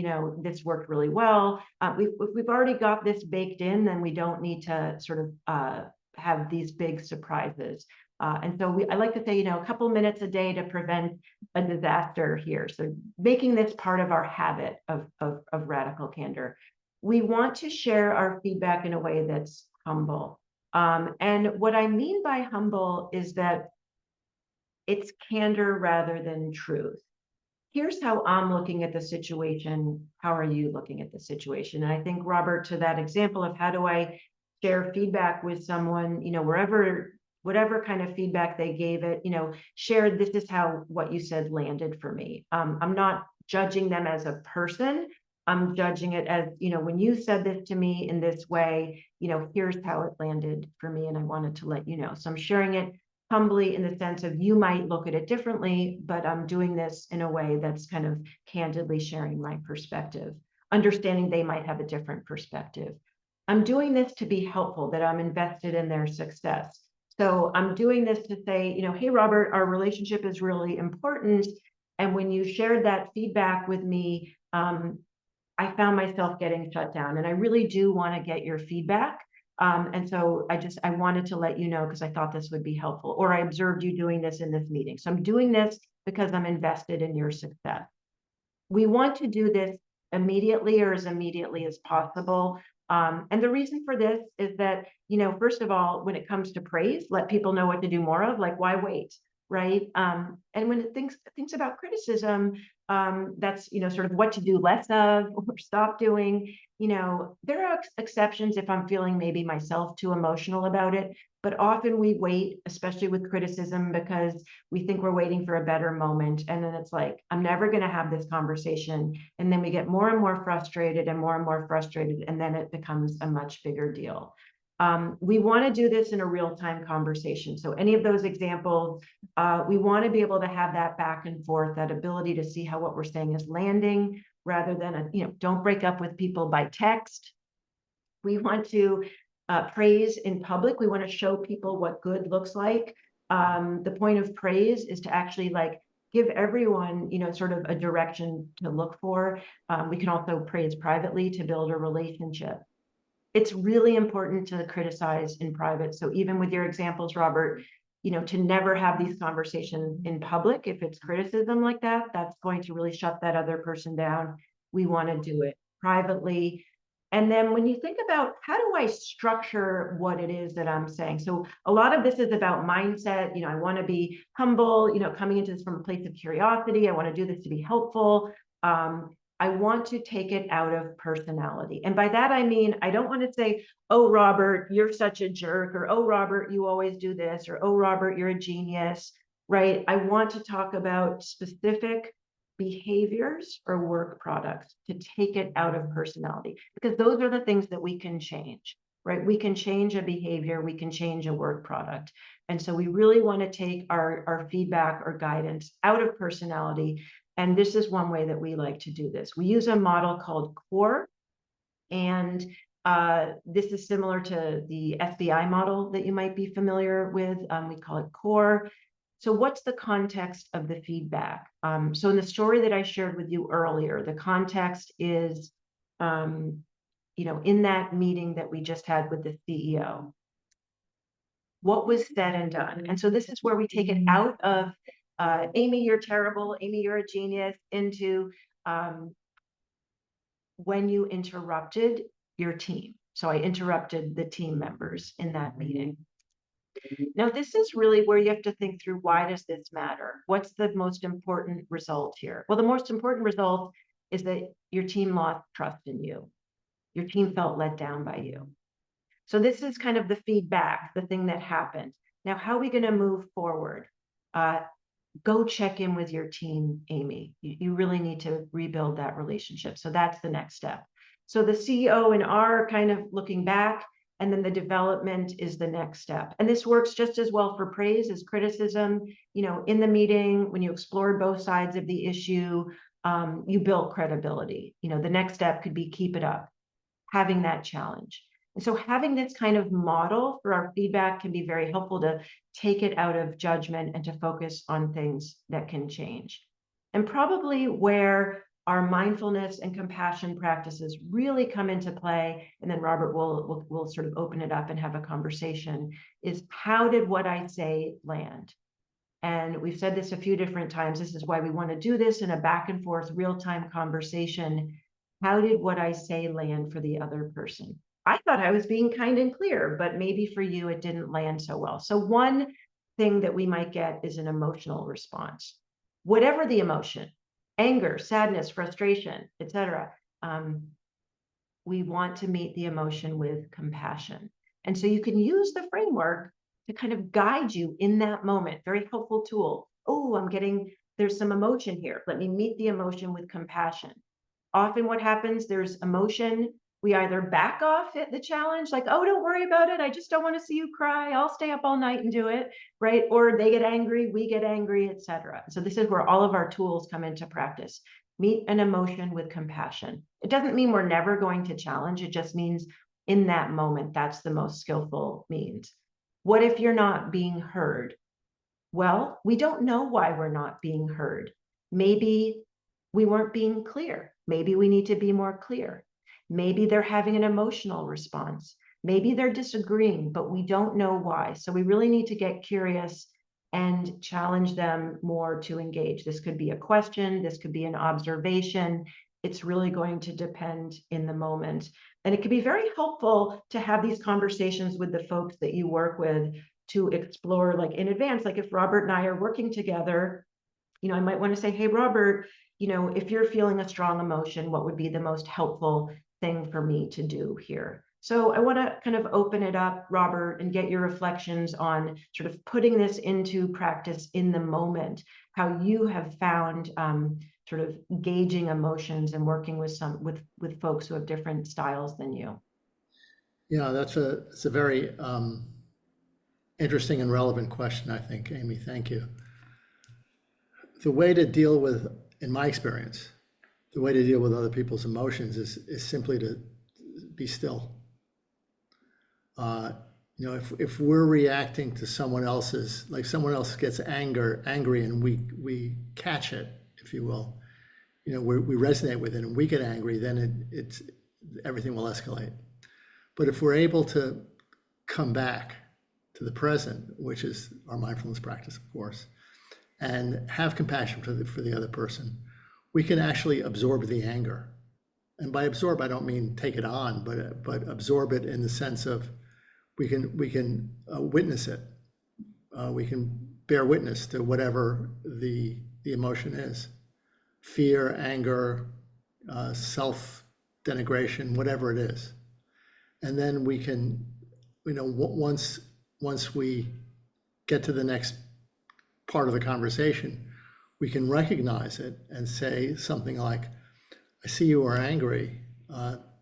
this worked really well. If we've already got this baked in, then we don't need to sort of have these big surprises. And so I like to say, a couple minutes a day to prevent a disaster here. So making this part of our habit of radical candor. We want to share our feedback in a way that's humble. And what I mean by humble is that it's candor rather than truth. Here's how I'm looking at the situation. How are you looking at the situation? And I think, Robert, to that example of how do I share feedback with someone, whatever kind of feedback they gave it, shared, this is how what you said landed for me. I'm not judging them as a person. I'm judging it as, when you said this to me in this way, here's how it landed for me, and I wanted to let you know. So I'm sharing it humbly in the sense of, you might look at it differently, but I'm doing this in a way that's kind of candidly sharing my perspective, understanding they might have a different perspective. I'm doing this to be helpful, that I'm invested in their success. So I'm doing this to say, hey, Robert, our relationship is really important. And when you shared that feedback with me, I found myself getting shut down, and I really do want to get your feedback. And so I wanted to let you know because I thought this would be helpful, or I observed you doing this in this meeting. So I'm doing this because I'm invested in your success. We want to do this immediately, or as immediately as possible. And the reason for this is that, first of all, when it comes to praise, let people know what to do more of, like, why wait, right? And when it thinks about criticism, that's, sort of what to do less of or stop doing. There are exceptions if I'm feeling maybe myself too emotional about it, but often we wait, especially with criticism, because we think we're waiting for a better moment. And then it's like, I'm never going to have this conversation. And then we get more and more frustrated and more frustrated. And then it becomes a much bigger deal. We want to do this in a real-time conversation. So any of those examples, we want to be able to have that back and forth, that ability to see how what we're saying is landing, rather than, don't break up with people by text. We want to praise in public. We want to show people what good looks like. The point of praise is to actually give everyone, sort of a direction to look for. We can also praise privately to build a relationship. It's really important to criticize in private. So even with your examples, Robert, to never have these conversations in public. If it's criticism like that, that's going to really shut that other person down. We want to do it privately. And then when you think about, how do I structure what it is that I'm saying? So a lot of this is about mindset. I want to be humble, coming into this from a place of curiosity. I want to do this to be helpful. I want to take it out of personality. And by that, I mean, I don't want to say, oh, Robert, you're such a jerk, or, oh, Robert, you always do this, or, oh, Robert, you're a genius, right? I want to talk about specific behaviors or work products to take it out of personality, because those are the things that we can change, right? We can change a behavior, we can change a work product. And so we really want to take our feedback or guidance out of personality. And this is one way that we like to do this. We use a model called CORE, and this is similar to the SBI model that you might be familiar with. We call it CORE. So what's the context of the feedback? So in the story that I shared with you earlier, the context is in that meeting that we just had with the CEO, what was said and done. And so this is where we take it out of Amy, you're terrible, Amy, you're a genius, into when you interrupted your team. So I interrupted the team members in that meeting. Now, this is really where you have to think through, why does this matter? What's the most important result here? Well, the most important result is that your team lost trust in you. Your team felt let down by you. So this is kind of the feedback, the thing that happened. Now, how are we going to move forward? Go check in with your team, Amy. You really need to rebuild that relationship. So that's the next step. So the CEO and R kind of looking back, and then the development is the next step. And this works just as well for praise as criticism. In the meeting, when you explored both sides of the issue, you built credibility. The next step could be keep it up, having that challenge. And so having this kind of model for our feedback can be very helpful to take it out of judgment and to focus on things that can change. And probably where our mindfulness and compassion practices really come into play, and then Robert will sort of open it up and have a conversation, is how did what I say land? And we've said this a few different times. This is why we want to do this in a back and forth real-time conversation. How did what I say land for the other person? I thought I was being kind and clear, but maybe for you, it didn't land so well. So one thing that we might get is an emotional response. Whatever the emotion, anger, sadness, frustration, etc., we want to meet the emotion with compassion. And so you can use the framework to kind of guide you in that moment. Very helpful tool. Oh, there's some emotion here. Let me meet the emotion with compassion. Often what happens, there's emotion. We either back off at the challenge, like, oh, don't worry about it. I just don't want to see you cry. I'll stay up all night and do it, right? Or they get angry, we get angry, etc. So this is where all of our tools come into practice. Meet an emotion with compassion. It doesn't mean we're never going to challenge. It just means in that moment, that's the most skillful means. What if you're not being heard? Well, we don't know why we're not being heard. Maybe we weren't being clear. Maybe we need to be more clear. Maybe they're having an emotional response. Maybe they're disagreeing, but we don't know why. So we really need to get curious and challenge them more to engage. This could be a question. This could be an observation. It's really going to depend in the moment. And it can be very helpful to have these conversations with the folks that you work with to explore, like in advance. Like if Robert and I are working together, I might want to say, hey, Robert, if you're feeling a strong emotion, what would be the most helpful thing for me to do here? So I want to kind of open it up, Robert, and get your reflections on sort of putting this into practice in the moment, how you have found sort of gauging emotions and working with folks who have different styles than you. Yeah, it's a very interesting and relevant question, I think, Amy. Thank you. The way to deal with, in my experience, the way to deal with other people's emotions is simply to be still. If we're reacting to someone else's, like someone else gets angry and we catch it, if you will, we resonate with it and we get angry, then everything will escalate. But if we're able to come back to the present, which is our mindfulness practice, of course, and have compassion for the other person, we can actually absorb the anger. And by absorb, I don't mean take it on, but absorb it in the sense of we can witness it. We can bear witness to whatever the emotion is: fear, anger, self-denigration, whatever it is. And then we can, once we get to the next part of the conversation, we can recognize it and say something like, I see you are angry.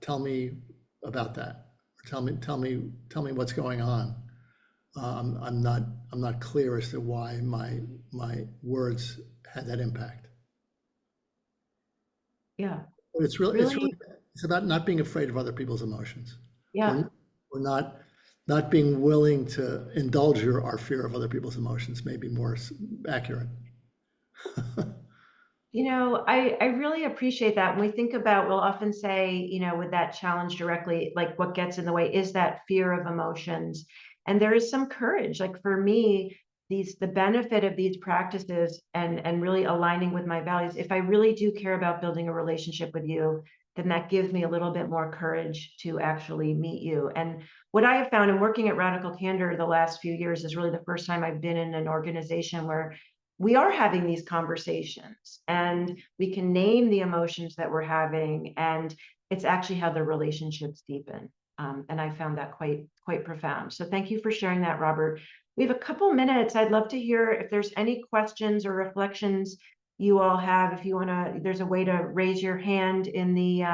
Tell me about that. Or tell me what's going on. I'm not clear as to why my words had that impact. Yeah. But it's about not being afraid of other people's emotions. Yeah. We're not being willing to indulge our fear of other people's emotions, may be more accurate. You know, I really appreciate that. When we think about, we'll often say, you know, with that challenge directly, like what gets in the way is that fear of emotions. And there is some courage. Like for me, the benefit of these practices and really aligning with my values, if I really do care about building a relationship with you, then that gives me a little bit more courage to actually meet you. And what I have found in working at Radical Candor the last few years is really the first time I've been in an organization where we are having these conversations and we can name the emotions that we're having, and it's actually how the relationships deepen. And I found that quite profound. So thank you for sharing that, Robert. We have a couple minutes. I'd love to hear if there's any questions or reflections you all have. If you want to, there's a way to raise your hand in the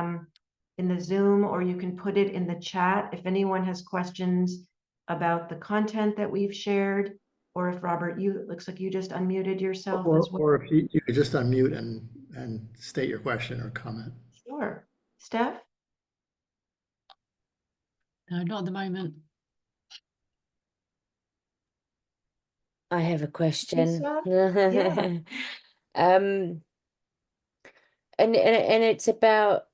Zoom, or you can put it in the chat if anyone has questions about the content that we've shared. Or if Robert, you looks like you just unmuted yourself as well. Or if you could just unmute and state your question or comment. Sure. Steph? No, not at the moment. I have a question. Yeah. And it's about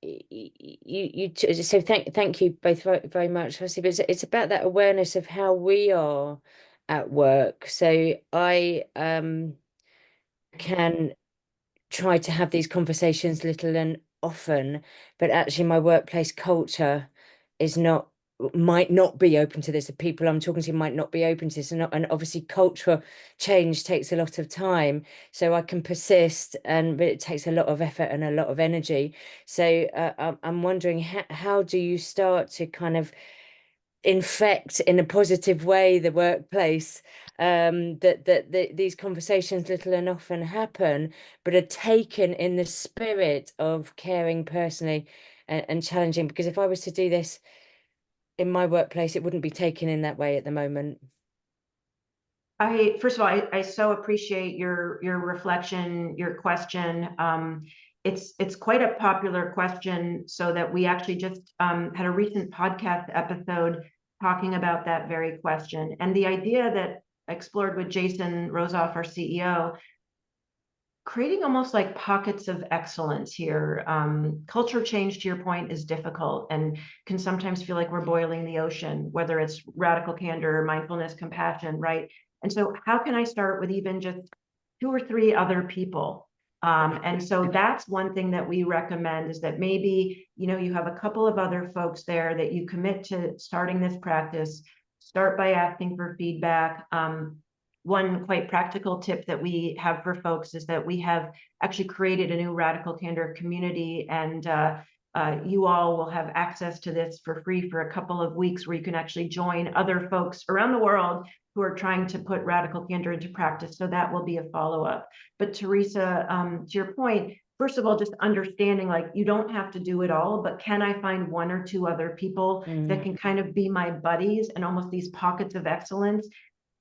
so thank you both very much, but it's about that awareness of how we are at work. So I can try to have these conversations little and often, but actually my workplace culture might not be open to this. The people I'm talking to might not be open to this, and obviously cultural change takes a lot of time. So I can persist, but it takes a lot of effort and a lot of energy. So I'm wondering, how do you start to kind of infect in a positive way the workplace, that these conversations little and often happen, but are taken in the spirit of caring personally and challenging? Because if I was to do this in my workplace, it wouldn't be taken in that way at the moment. First of all, I so appreciate your reflection, your question. It's quite a popular question, so that we actually just had a recent podcast episode talking about that very question. And the idea that I explored with Jason Rosoff, our CEO, creating almost like pockets of excellence here. Culture change, to your point, is difficult and can sometimes feel like we're boiling the ocean, whether it's radical candor, mindfulness, compassion, right? And so how can I start with even just 2 or 3 other people? And so that's one thing that we recommend, is that maybe, you know, you have a couple of other folks there that you commit to starting this practice. Start by asking for feedback. One quite practical tip that we have for folks is that we have actually created a new Radical Candor community, and you all will have access to this for free for a couple of weeks, where you can actually join other folks around the world who are trying to put Radical Candor into practice. So that will be a follow-up. But Teresa, to your point, first of all, just understanding, like, you don't have to do it all, but can I find 1 or 2 other people that can kind of be my buddies, and almost these pockets of excellence,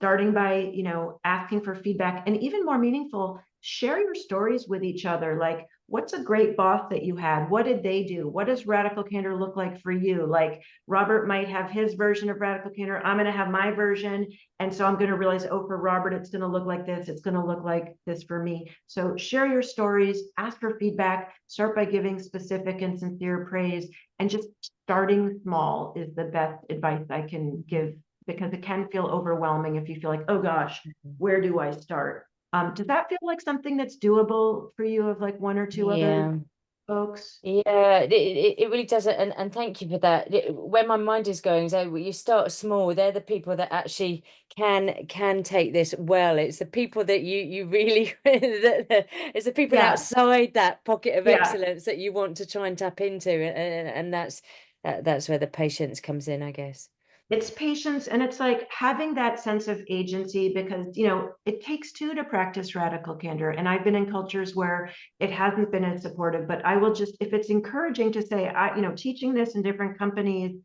starting by, you know, asking for feedback, and even more meaningful, share your stories with each other. Like, what's a great boss that you had? What did they do? What does Radical Candor look like for you? Like, Robert might have his version of Radical Candor. I'm going to have my version. And so I'm going to realize, oh, for Robert, it's going to look like this. It's going to look like this for me. So share your stories, ask for feedback, start by giving specific and sincere praise, and just starting small is the best advice I can give, because it can feel overwhelming if you feel like, oh gosh, where do I start? Does that feel like something that's doable for you, of like 1 or 2 other folks? Yeah, it really does. And thank you for that. Where my mind is going is, you start small. They're the people that actually can take this well. It's the people that you really it's the people outside that pocket of excellence that you want to try and tap into, and that's where the patience comes in, I guess. It's patience, and it's like having that sense of agency, because, you know, it takes 2 to practice Radical Candor. And I've been in cultures where it hasn't been as supportive, but I will just, if it's encouraging to say, you know, teaching this in different companies,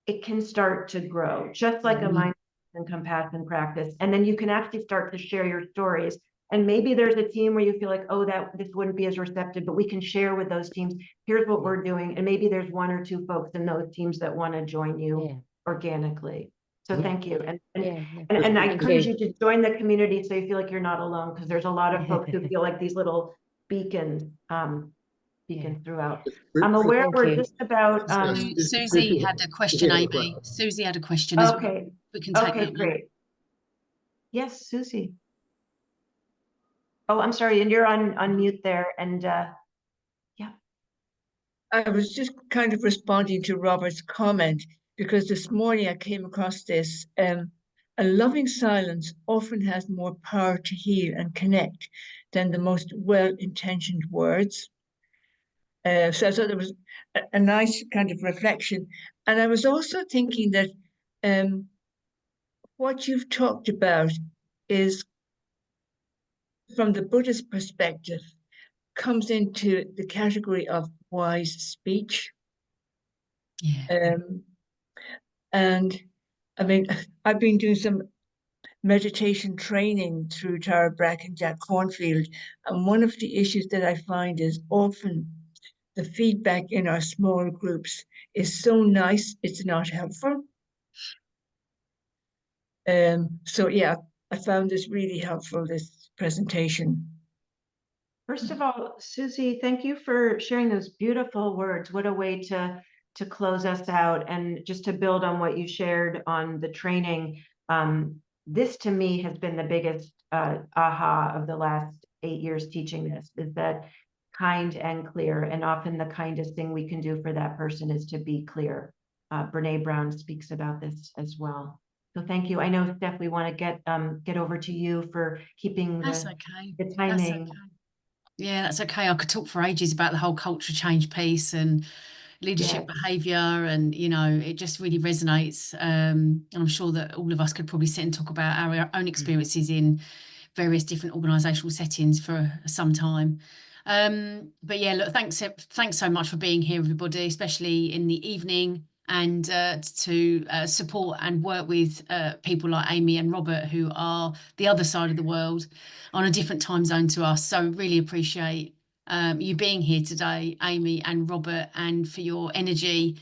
it can start to grow, just like a mindfulness and compassion practice. And then you can actually start to share your stories. And maybe there's a team where you feel like, oh, that this wouldn't be as receptive, but we can share with those teams, here's what we're doing. And maybe there's 1 or 2 folks in those teams that want to join you organically. So thank you. Yeah, no, And I thank encourage you. you to join the community so you feel like you're not alone, because there's a lot of folks who feel like these little beacons, throughout. I'm aware Thank we're you. just about, Susie had a question, Amy. Susie had a question as well. okay, We can take okay, that one. great. Yes, Susie. Oh, I'm sorry, and you're on mute there, and I was just kind of responding to Robert's comment, because this morning I came across this. A loving silence often has more power to heal and connect than the most well-intentioned words. So I thought there was a nice kind of reflection. And I was also thinking that what you've talked about is, from the Buddhist perspective, comes into the category of wise speech. Yeah. And I mean, I've been doing some meditation training through Tara Brach and Jack Cornfield. And one of the issues that I find is often the feedback in our small groups is so nice, it's not helpful. So yeah, I found this really helpful, this presentation. first of all, Susie, thank you for sharing those beautiful words. What a way to close us out. And just to build on what you shared on the training, this to me has been the biggest aha of the last 8 years teaching this, is that kind and clear, and often the kindest thing we can do for that person is to be clear. Brene Brown speaks about this as well. So thank you. I know, Steph, we want to get over to you for keeping That's okay. the timing. That's okay. Yeah, that's okay. I could talk for ages about the whole culture change piece and leadership behavior, and it just really resonates. And I'm sure that all of us could probably sit and talk about our own experiences in various different organizational settings for some time. But yeah, look, thanks so much for being here, everybody, especially in the evening, and to support and work with people like Amy and Robert, who are the other side of the world on a different time zone to us. So really appreciate you being here today, Amy and Robert, and for your energy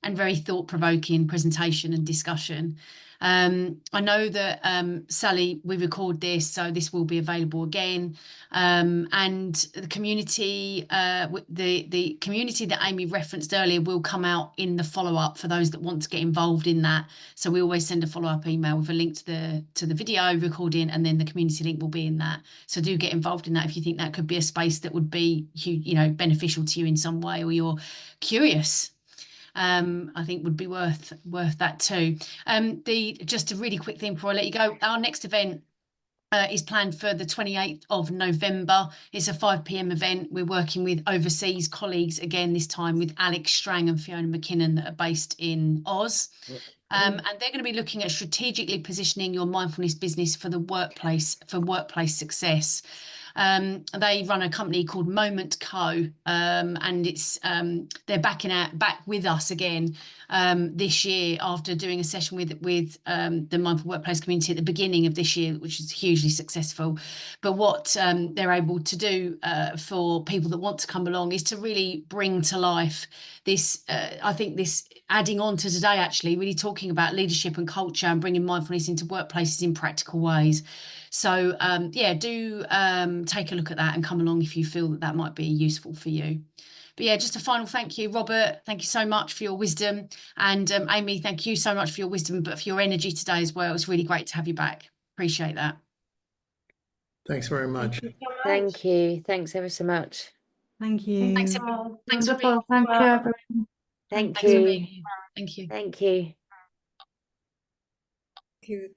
and very thought-provoking presentation and discussion. I know that Sally, we record this, so this will be available again. And the community, the community that Amy referenced earlier will come out in the follow-up for those that want to get involved in that. So we always send a follow-up email with a link to the video recording, and then the community link will be in that. So do get involved in that if you think that could be a space that would be beneficial to you in some way, or you're curious. I think would be worth that too. Just a really quick thing before I let you go, our next event is planned for the 28th of November. It's a 5 p.m. event. We're working with overseas colleagues again, this time with Alex Strang and Fiona McKinnon, that are based in Oz. And they're going to be looking at strategically positioning your mindfulness business for the workplace, for workplace success. They run a company called Moment Co, and it's they're back with us again this year, after doing a session with the Mindful Workplace community at the beginning of this year, which is hugely successful. But what they're able to do for people that want to come along is to really bring to life this, I think this, adding on to today, actually, really talking about leadership and culture and bringing mindfulness into workplaces in practical ways. So yeah, do take a look at that and come along if you feel that might be useful for you. But yeah, just a final thank you, Robert. Thank you so much for your wisdom. And Amy, thank you so much for your wisdom, but for your energy today as well. It's really great to have you back. Appreciate that. Thanks very much. Thank you so much. Thank you. Thanks ever so much. Thank you. Thanks, everyone. Thanks for Wonderful. being Thank you, everyone. Thank Thanks for you. being here. Thank you. Thank you. Thank you.